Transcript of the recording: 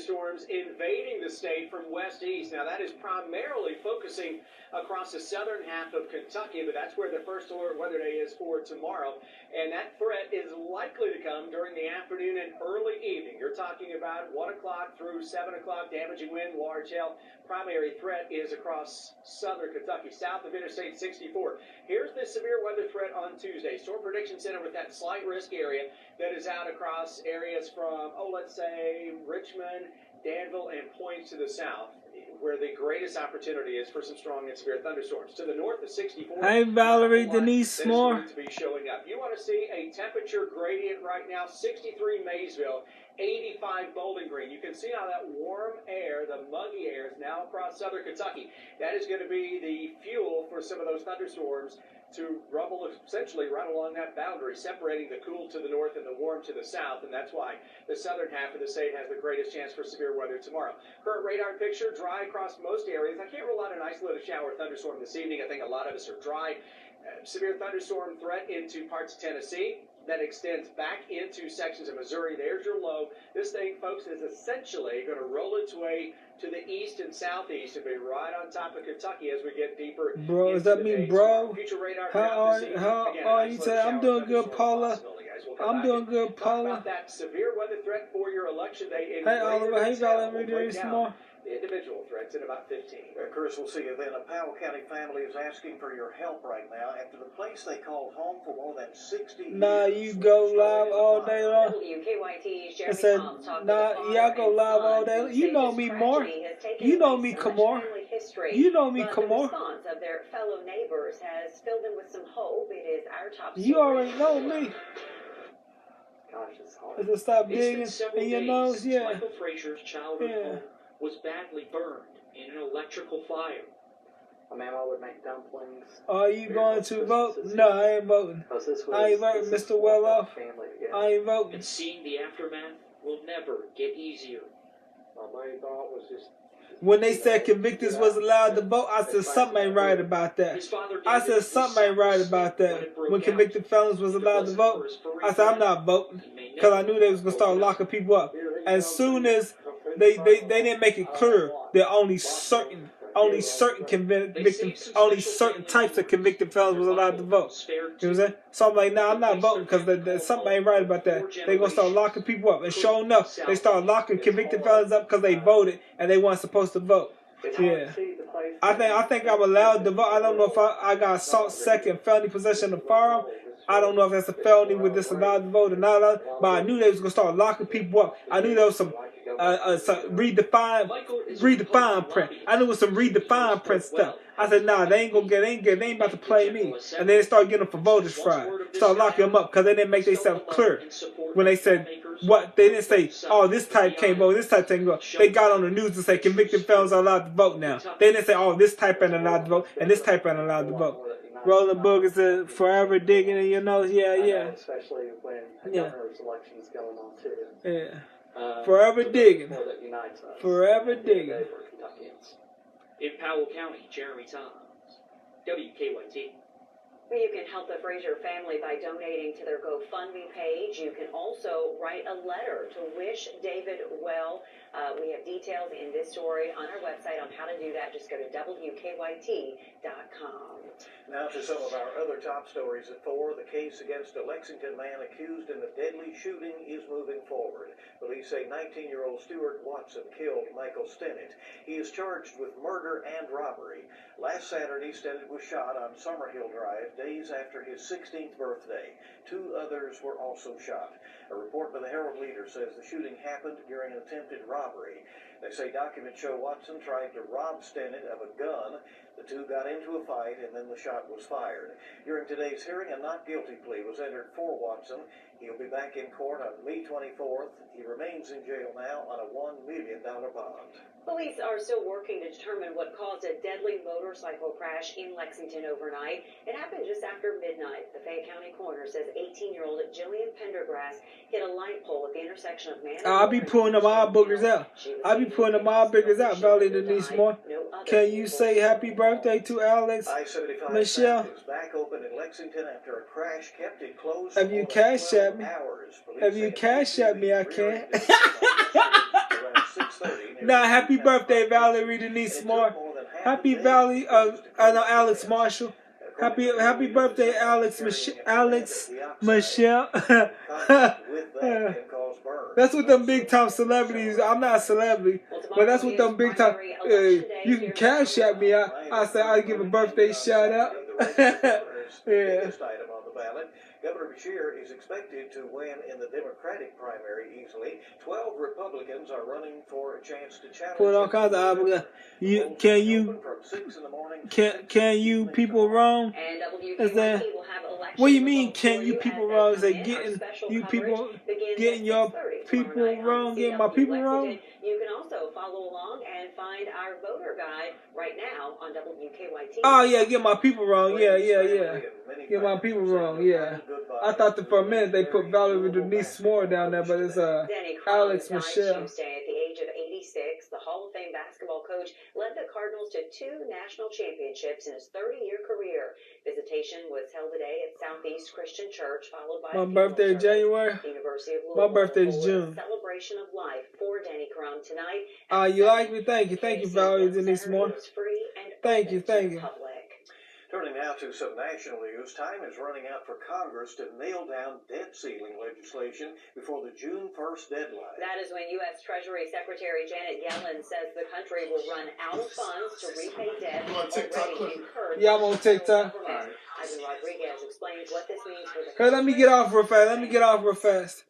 thunderstorms invading the state from west-east. Now, that is primarily focusing across the southern half of Kentucky, but that's where the first alert weather day is for tomorrow. And that threat is likely to come during the afternoon and early evening. You're talking about 1 o'clock through 7 o'clock, damaging wind, large hail. Primary threat is across southern Kentucky, south of Interstate 64. Here's the severe weather threat on Tuesday. Storm Prediction Center with that slight risk area that is out across areas from, let's say, Richmond, Danville, and points to the south, where the greatest opportunity is for some strong and severe thunderstorms. To the north of 64. Hey, Valerie Denise Moore. To be showing up. You want to see a temperature gradient right now, 63 Maysville, 85 Bowling Green. You can see how that warm air, the muggy air, is now across southern Kentucky. That is going to be the fuel for some of those thunderstorms to rumble essentially right along that boundary, separating the cool to the north and the warm to the south, and that's why the southern half of the state has the greatest chance for severe weather tomorrow. Current radar picture, dry across most areas. I can't rule out an isolated shower or thunderstorm this evening. I think a lot of us are dry. Severe thunderstorm threat into parts of Tennessee. That extends back into sections of Missouri. There's your low. This thing, folks, is essentially going to roll its way to the east and southeast and be right on top of Kentucky as we get deeper. Bro, does that mean, bro? How are you today? I'm doing good, Paula. I'm doing good, Paula. That severe weather threat for your election day. Hey, Oliver. Hey, Valerie Denise Moore. The individual threats in about 15. Chris, we'll see you then. A Powell County family is asking for your help right now after the place they called home for more than 60 years. Nah, you go live all day long. WKYT's Jeremy I said, Tom talked nah, y'all go live all day long. You know me more. You know me, Kamor. You know me, Kamor. The response of their fellow neighbors has filled them with some hope. It is our top story. You already know me. Gosh, it's hard. Just stop digging in your nose, yeah. Michael Frazier's childhood home was badly burned in an electrical fire. My mama would make dumplings. Are you going to vote? No, I ain't voting. I ain't voting, Mr. Welloff. I ain't voting. And seeing the aftermath will never get easier. My main thought was just... When they said convicted was allowed to vote, I said something ain't right about that. I said something ain't right about that. When convicted felons was allowed to vote, I said I'm not voting because I knew they was gonna start locking people up. As soon as they didn't make it clear that only certain types of convicted felons was allowed to vote. You know what I'm saying? So I'm like, nah, I'm not voting because something ain't right about that. They gonna start locking people up, and sure enough, they started locking convicted felons up because they voted and they weren't supposed to vote. Yeah, I think I'm allowed to vote. I don't know if I got assault, second, felony possession of firearm. I don't know if that's a felony with this allowed to vote or not, but I knew they was gonna start locking people up. I knew there was some redefined print. I knew it was some redefined print stuff. I said, nah, they ain't about to play me. And then they started getting them for voters fraud. Start locking them up because they didn't make themselves clear when they said what they didn't say. Oh, this type can't vote. This type can't vote. They got on the news and say convicted felons are allowed to vote now. They didn't say, oh, this type ain't allowed to vote and this type ain't allowed to vote. Rolling Boogers is forever digging in your nose. Yeah. Especially when the governor's election is going on too. Yeah. Forever digging. Forever digging. In Powell County, Jeremy Toms, WKYT. You can help the Frazier family by donating to their GoFundMe page. You can also write a letter to wish David well. We have details in this story on our website on how to do that. Just go to WKYT.com. Now to some of our other top stories at 4. The case against a Lexington man accused in a deadly shooting is moving forward. Police say 19-year-old Stuart Watson killed Michael Stennett. He is charged with murder and robbery. Last Saturday, Stennett was shot on Summerhill Drive, days after his 16th birthday. 2 others were also shot. A report by the Herald-Leader says the shooting happened during an attempted robbery. They say documents show Watson tried to rob Stennett of a gun. The two got into a fight, and then the shot was fired. During today's hearing, a not guilty plea was entered for Watson. He'll be back in court on May 24th. He remains in jail now on a $1 million bond. Police are still working to determine what caused a deadly motorcycle crash in Lexington overnight. It happened just after midnight. The Fayette County coroner says 18-year-old Jillian Pendergrass hit a light pole at the intersection of Man. I'll be pulling them all boogers out. I'll be pulling them all boogers out, Valerie Denise Moore. Can you say happy birthday to Alex Michelle? Back open in Lexington after a crash kept it closed. Have you cashed at me? Have you cashed at me? I can't. Nah, happy birthday, Valerie Denise Moore. Happy Valley, I know Alex Marshall. Happy birthday, Alex Michelle. That's what them big time celebrities. I'm not a celebrity, but that's what them big time. You can cash at me. I say I give a birthday shout out. Yeah. Governor Beshear is expected to win in the Democratic primary easily. 12 Republicans are running for a chance to challenge. Put all kinds of obligations. Can you people wrong? Is that what you mean? Can you people wrong? Is they getting you people getting your people wrong? Getting my people wrong? You can also follow along and find our voter guide right now on WKYT. Oh yeah, get my people wrong. Yeah. Get my people wrong. Yeah. I thought that for a minute they put Valerie Denise Moore down there, but it's Alex Michelle. Tuesday at the age of 86, the Hall of Fame basketball coach led the Cardinals to 2 national championships in his 30-year career. Visitation was held today at Southeast Christian Church, followed by my birthday in January. University of My birthday is June. Celebration of life for Danny Crum tonight. You like me? Thank you, Valerie Denise Moore. Thank you. Turning now to some national news, time is running out for Congress to nail down debt ceiling legislation before the June 1st deadline. That is when U.S. Treasury Secretary Janet Yellen says the country will run out of funds to repay debt already incurred. Yeah, I'm on TikTok. Ivan Rodriguez explains what this means for the Hey, let me get off real fast.